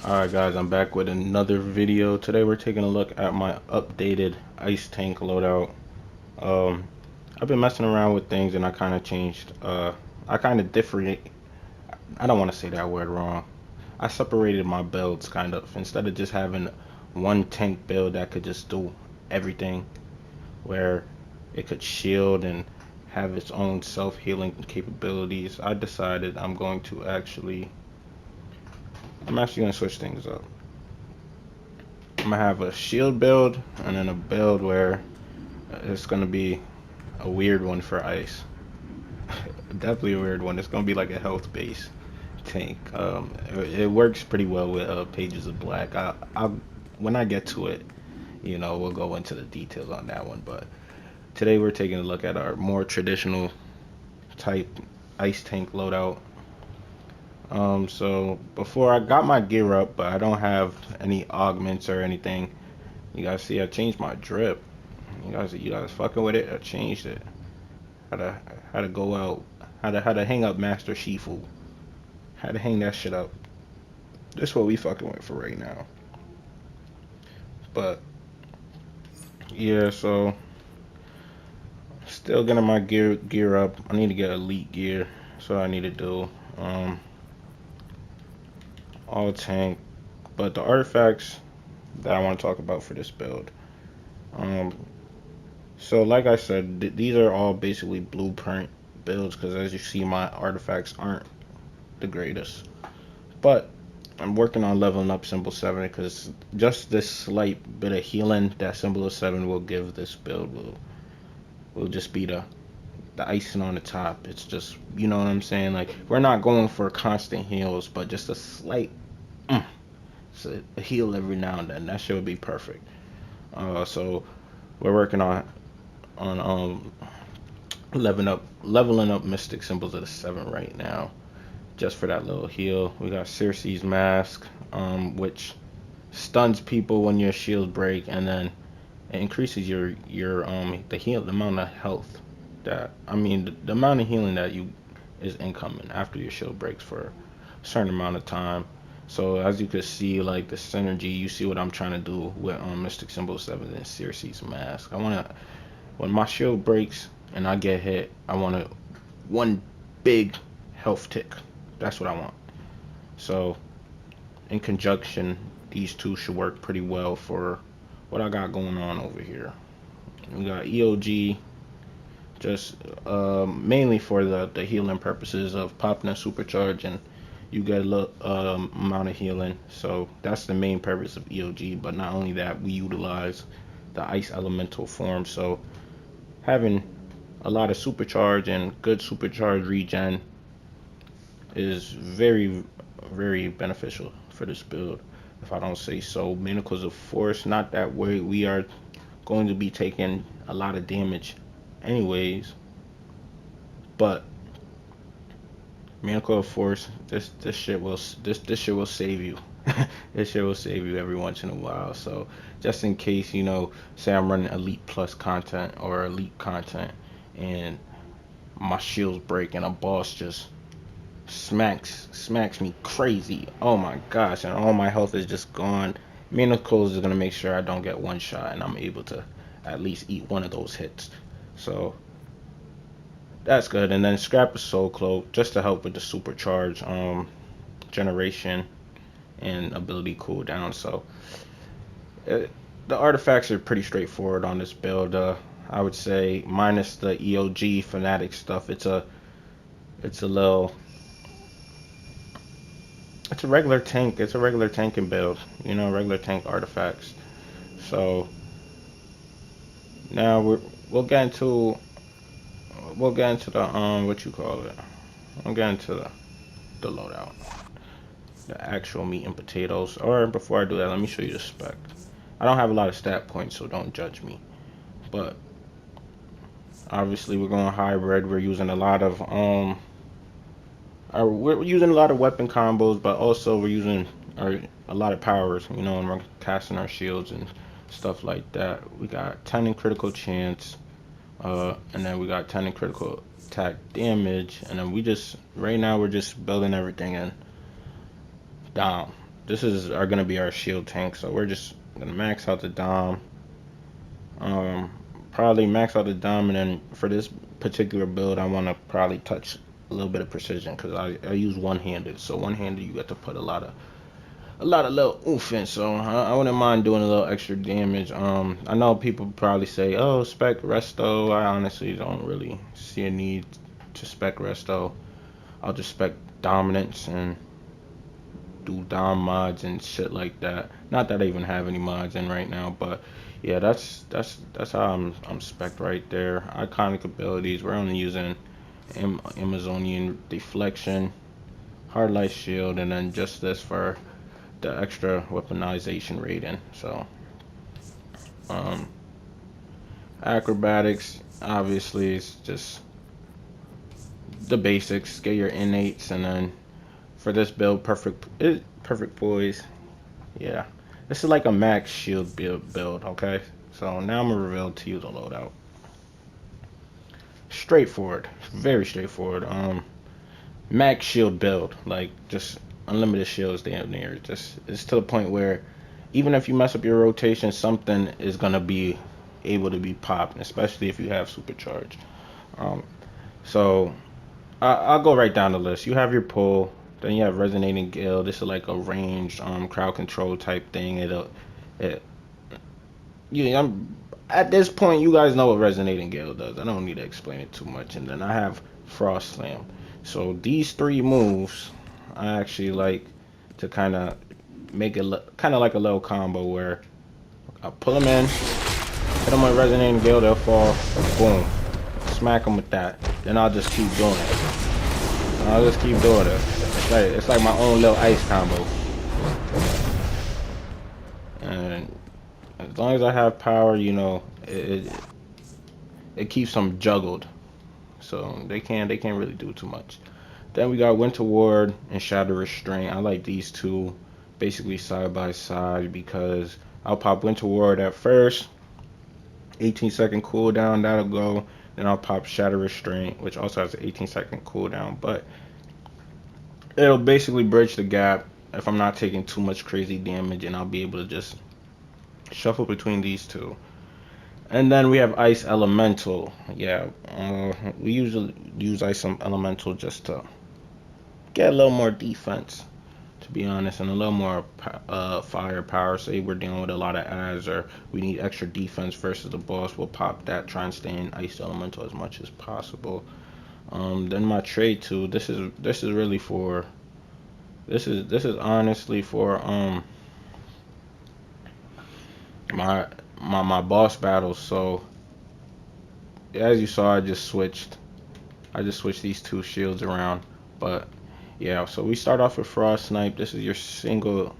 Alright guys, I'm back with another video. Today we're taking a look at my updated ice tank loadout. I've been messing around with things and I kind of changed. I kind of different. I don't want to say that word wrong. I separated my builds kind of. Instead of just having one tank build that could just do everything, where it could shield and have its own self-healing capabilities, I decided I'm actually gonna switch things up. I'm gonna have a shield build and then a build where it's gonna be a weird one for ice. Definitely a weird one. It's gonna be like a health base tank. It works pretty well with Pages of Black. I'll when I get to it, we'll go into the details on that one. But today we're taking a look at our more traditional type ice tank loadout. So before I got my gear up, but I don't have any augments or anything. You guys see I changed my drip. You guys fucking with it? I changed it. How to go out. How to hang up Master Shifu. How to hang that shit up. This is what we fucking with for right now. But yeah, so still getting my gear up. I need to get elite gear. That's what I need to do. All tank. But the artifacts that I want to talk about for this build. So like I said, these are all basically blueprint builds because as you see, my artifacts aren't the greatest. But I'm working on leveling up Symbol 7 because just this slight bit of healing that Symbol 7 will give this build will just be the icing on the top. It's just, you know what I'm saying? Like, we're not going for constant heals, but just a slight so a heal every now and then. That shit would be perfect. So we're working on leveling up Mystic Symbols of the 7 right now, just for that little heal. We got Circe's Mask, which stuns people when your shield break, and then it increases your the amount of health the amount of healing that is incoming after your shield breaks for a certain amount of time. So as you can see, like the synergy, you see what I'm trying to do with Mystic Symbol 7 and Circe's Mask. When my shield breaks and I get hit, I want one big health tick. That's what I want. So in conjunction, these two should work pretty well for what I got going on over here. We got EOG, just mainly for the healing purposes of popping a supercharge, and you get a little amount of healing. So that's the main purpose of EOG. But not only that, we utilize the ice elemental form. So having a lot of supercharge and good supercharge regen is very, very beneficial for this build, if I don't say so. Manacles of Force, not that way we are going to be taking a lot of damage anyways, but Manacle of Force, this shit will save you. This shit will save you every once in a while. So just in case, say I'm running Elite Plus content or Elite content and my shields break and a boss just smacks me crazy. Oh my gosh, and all my health is just gone. Manacles is gonna make sure I don't get one shot and I'm able to at least eat one of those hits. So that's good. And then Scrap a Soul Cloak just to help with the supercharge generation and ability cooldown. So the artifacts are pretty straightforward on this build. I would say minus the EOG fanatic stuff, it's a regular tank. It's a regular tanking build, regular tank artifacts. So now we'll get into the what you call it. We'll get into the loadout, the actual meat and potatoes. Or before I do that, let me show you the spec. I don't have a lot of stat points, so don't judge me. But obviously we're going hybrid. We're using a lot of weapon combos, but also we're using a lot of powers, and we're casting our shields and stuff like that. We got 10 in critical chance, and then we got 10 in critical attack damage, and then right now we're just building everything in down. are gonna be our shield tank. So we're just gonna max out the Dom. Um, Probably max out the Dom, and then for this particular build, I want to probably touch a little bit of precision because I use one-handed. So one-handed, you got to put a lot of little oomph in. So I wouldn't mind doing a little extra damage. I know people probably say, oh, spec resto. I honestly don't really see a need to spec resto. I'll just spec dominance and do dom mods and shit like that. Not that I even have any mods in right now, but yeah, that's how I'm spec right there. Iconic abilities. We're only using Amazonian deflection, hard light shield, and then just this for the extra weaponization rating. So um, acrobatics obviously is just the basics. Get your innates, and then for this build, perfect poise. Yeah, this is like a max shield build. Okay, so now I'm gonna reveal to you the loadout. Straightforward, very straightforward. Max shield build, like just unlimited shields damn near. Just it's to the point where even if you mess up your rotation, something is gonna be able to be popped, especially if you have supercharge. Um, so I'll go right down the list. You have your pull, then you have resonating gale. This is like a ranged crowd control type thing. It yeah, I'm at this point you guys know what resonating gale does. I don't need to explain it too much. And then I have frost slam. So these three moves I actually like to kind of make it kind of like a little combo where I pull them in, hit them with resonating gale, they'll fall, boom, smack them with that. Then I'll just keep doing it. I'll just keep doing it. It's like my own little ice combo. And as long as I have power, you know, it keeps them juggled. So they can't really do too much. Then we got Winter Ward and Shadow Restraint. I like these two basically side by side because I'll pop Winter Ward at first, 18-second cooldown, that'll go. Then I'll pop Shadow Restraint, which also has an 18-second cooldown, but it'll basically bridge the gap if I'm not taking too much crazy damage, and I'll be able to just shuffle between these two. And then we have Ice Elemental. Yeah, we usually use Ice Elemental just to get a little more defense, to be honest, and a little more firepower. Say we're dealing with a lot of ads, or we need extra defense versus the boss, we'll pop that, try and stay in Ice Elemental as much as possible. Then my trade tool, this is really for this is honestly for my boss battles. So as you saw, I just switched these two shields around. But yeah, so we start off with Frost Snipe. This is your single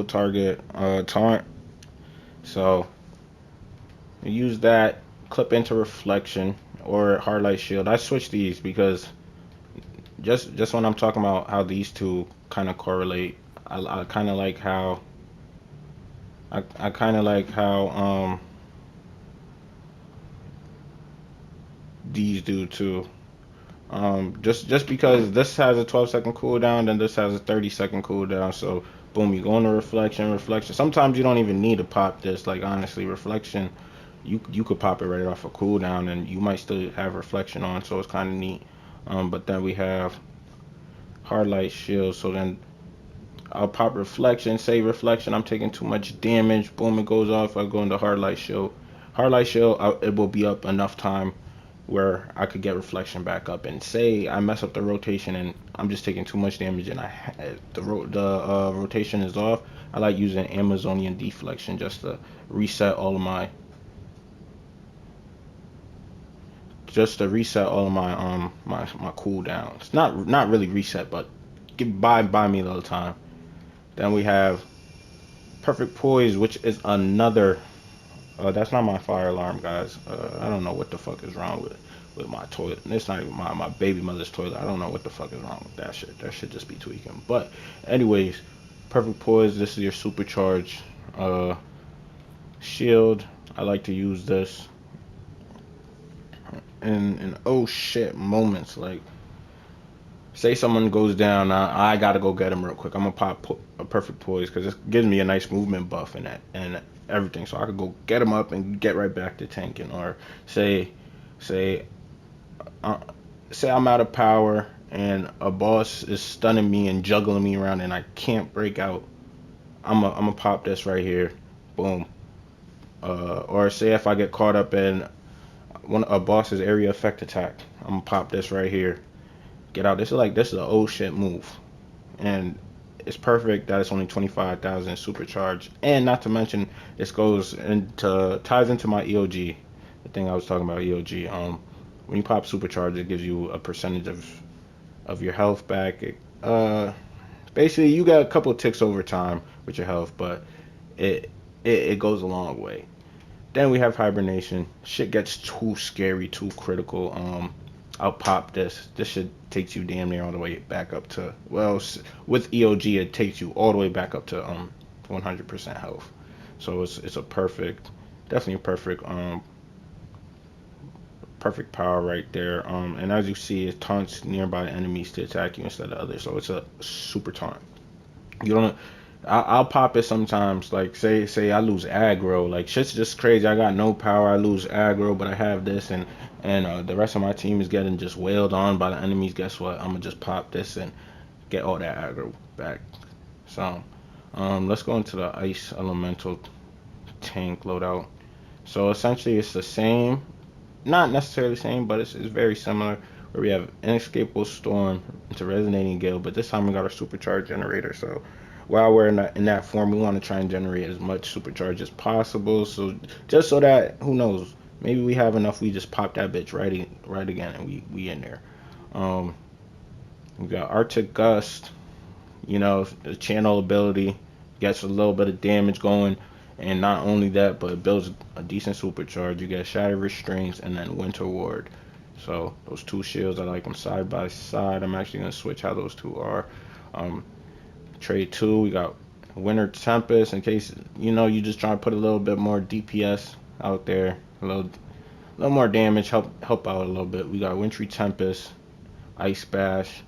target taunt. So you use that, clip into reflection or hard light shield. I switch these because just when I'm talking about how these two kind of correlate, I kind of like how I kind of like how these do too. Just because this has a 12-second cooldown and this has a 30-second cooldown, so boom, you go into reflection. Sometimes you don't even need to pop this. Like honestly, reflection, you could pop it right off a cooldown and you might still have reflection on, so it's kind of neat. But then we have hard light shield, so then I'll pop reflection, save reflection. I'm taking too much damage. Boom, it goes off. I go into hard light shield. Hard light shield, it will be up enough time where I could get reflection back up. And say I mess up the rotation and I'm just taking too much damage and the rotation is off. I like using Amazonian deflection just to reset all of my my cooldowns. Not really reset, but buy me a little time. Then we have Perfect Poise, which is another. That's not my fire alarm, guys. I don't know what the fuck is wrong with my toilet. And it's not even my baby mother's toilet. I don't know what the fuck is wrong with that shit. That should just be tweaking. But anyways, Perfect Poise. This is your supercharged shield. I like to use this in oh shit moments, like say someone goes down, I gotta go get him real quick. I'm gonna pop a perfect poise because it gives me a nice movement buff and that and everything, so I could go get him up and get right back to tanking. Or say say uh, say I'm out of power and a boss is stunning me and juggling me around and I can't break out. I'm gonna pop this right here, boom. Or say if I get caught up in a boss's area effect attack, I'm gonna pop this right here, get out. This is an old shit move, and it's perfect that it's only 25,000 supercharged, and not to mention this goes into ties into my EOG. The thing I was talking about EOG. When you pop supercharge, it gives you a percentage of your health back. Basically you got a couple of ticks over time with your health, but it goes a long way. Then we have hibernation. Shit gets too scary, too critical. I'll pop this. This shit takes you damn near all the way back up to, well, with EOG it takes you all the way back up to 100% health. So it's a perfect, definitely a perfect power right there. And as you see, it taunts nearby enemies to attack you instead of others. So it's a super taunt. You don't. I'll pop it sometimes. Like say I lose aggro. Like shit's just crazy. I got no power. I lose aggro, but I have this, and the rest of my team is getting just wailed on by the enemies. Guess what? I'm gonna just pop this and get all that aggro back. So let's go into the ice elemental tank loadout. So essentially it's the same, not necessarily the same, but it's very similar. Where we have inescapable storm into resonating gale, but this time we got our supercharge generator. So while we're in that form, we want to try and generate as much supercharge as possible. So just so that, who knows, maybe we have enough, we just pop that bitch right again, and we in there. We got Arctic Gust. You know, the channel ability gets a little bit of damage going, and not only that, but it builds a decent supercharge. You get Shatter Restraints and then Winter Ward. So those two shields, I like them side by side. I'm actually gonna switch how those two are. Trade 2, we got Winter Tempest in case you just trying to put a little bit more DPS out there, a little more damage, help out a little bit. We got Wintry Tempest, Ice Bash,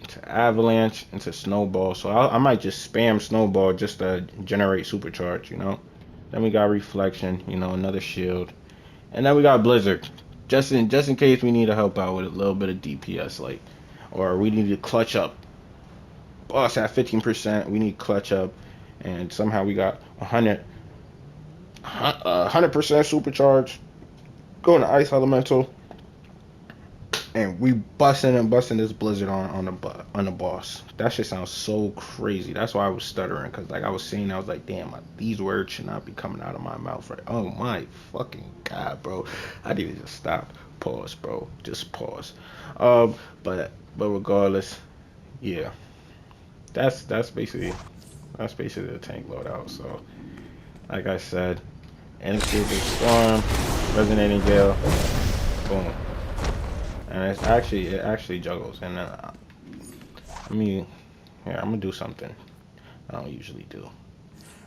into Avalanche, into Snowball. So I might just spam Snowball just to generate supercharge, Then we got Reflection, another shield, and then we got Blizzard, just in case we need to help out with a little bit of DPS, or we need to clutch up. Boss at 15%, we need clutch up, and somehow we got 100% supercharge, going to Ice Elemental, and we busting this Blizzard on the boss. That shit sounds so crazy. That's why I was stuttering, because I was saying, I was like, damn, these words should not be coming out of my mouth. Right? Oh my fucking god, bro. I need to just stop. Pause, bro. Just pause. But regardless, yeah. That's basically the tank loadout. So, like I said, Inescapable Storm, Resonating Gale, boom, and it actually juggles. And then I'm gonna do something I don't usually do.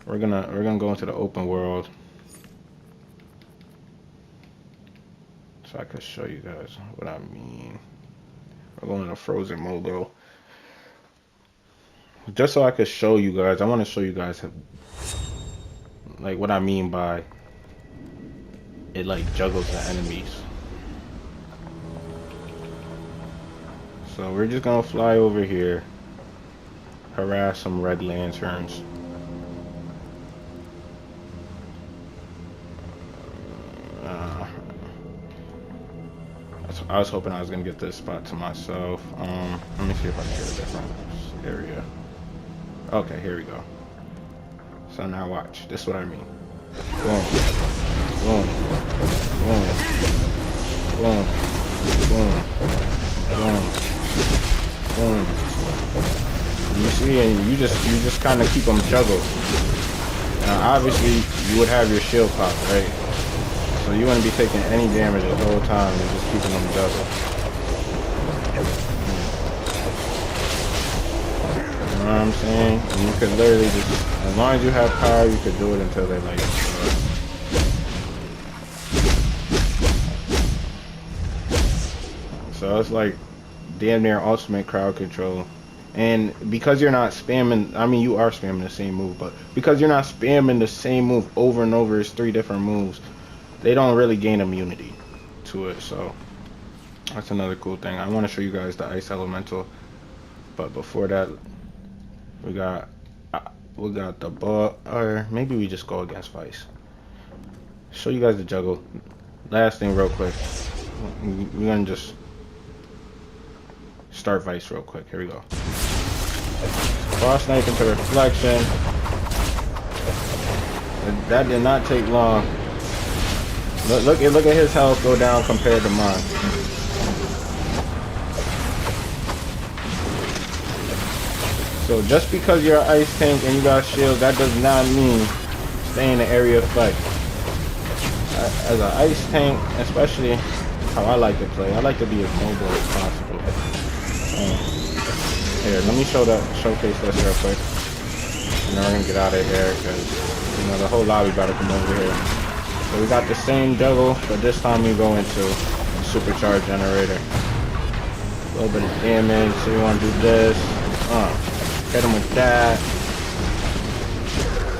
We're gonna go into the open world, so I can show you guys what I mean. We're going to frozen mode though. Just so I could show you guys, I want to show you guys what I mean by it juggles the enemies. So we're just gonna fly over here, harass some red lanterns. I was hoping I was gonna get this spot to myself. Let me see if I can get a different area. Okay, here we go. So now watch. This is what I mean. Boom. Boom. Boom. Boom. Boom. Boom. Boom. You see, and you just kind of keep them juggled. Now, obviously, you would have your shield pop, right? So you wouldn't be taking any damage the whole time. You're just keeping them juggled. You know what I'm saying? And you could literally just, as long as you have power, you could do it until they So it's like damn near ultimate crowd control. And because you're not spamming, I mean, you are spamming the same move, but because you're not spamming the same move over and over, it's 3 different moves, they don't really gain immunity to it. So that's another cool thing. I want to show you guys the ice elemental, but before that, we got the ball, or maybe we just go against Vice. Show you guys the juggle. Last thing real quick. We're gonna just start Vice real quick. Here we go. Cross knife into reflection. That did not take long. Look at his health go down compared to mine. So just because you're an ice tank and you got shield, that does not mean stay in the area of fight. As an ice tank, especially how I like to play, I like to be as mobile as possible. Here, let me showcase this real quick, and then we're gonna get out of here because you know the whole lobby about to come over here. So we got the same juggle, but this time we go into supercharged generator. A little bit of damage. So you want to do this. Hit him with that.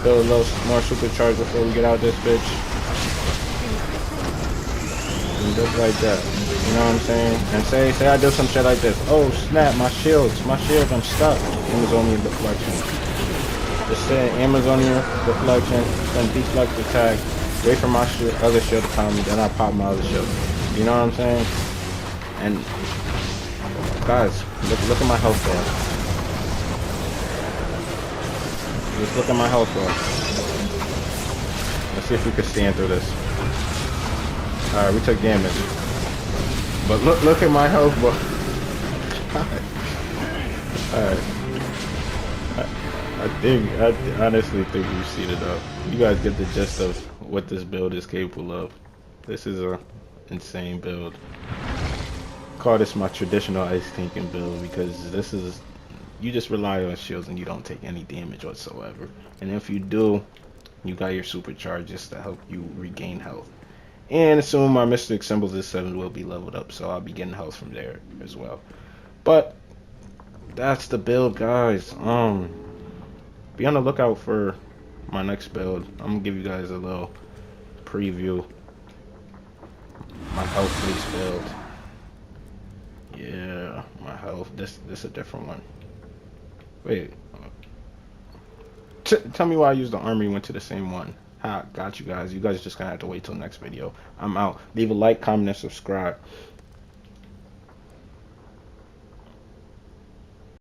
Build a little more supercharge before we get out this bitch. And just like that. You know what I'm saying? And say I do some shit like this. Oh snap, my shields, I'm stuck. Amazonian deflection. Just say Amazonian deflection, then deflect attack. Wait for my other shield to come, then I pop my other shield. You know what I'm saying? And guys, look at my health bar. Just look at my health bar. Let's see if we can stand through this. Alright, we took damage. But look at my health bar. Alright. I honestly think we've seen it up. You guys get the gist of what this build is capable of. This is a insane build. Call this my traditional ice tanking build because this is, you just rely on shields and you don't take any damage whatsoever. And if you do, you got your supercharges to help you regain health. And assume my mystic symbols this 7 will be leveled up, so I'll be getting health from there as well. But that's the build, guys. Be on the lookout for my next build. I'm gonna give you guys a little preview. My health base build. Yeah, my health. This a different one. Wait. Tell me why I used the armor. You went to the same one. Ha, got you guys. You guys are just gonna have to wait till next video. I'm out. Leave a like, comment, and subscribe.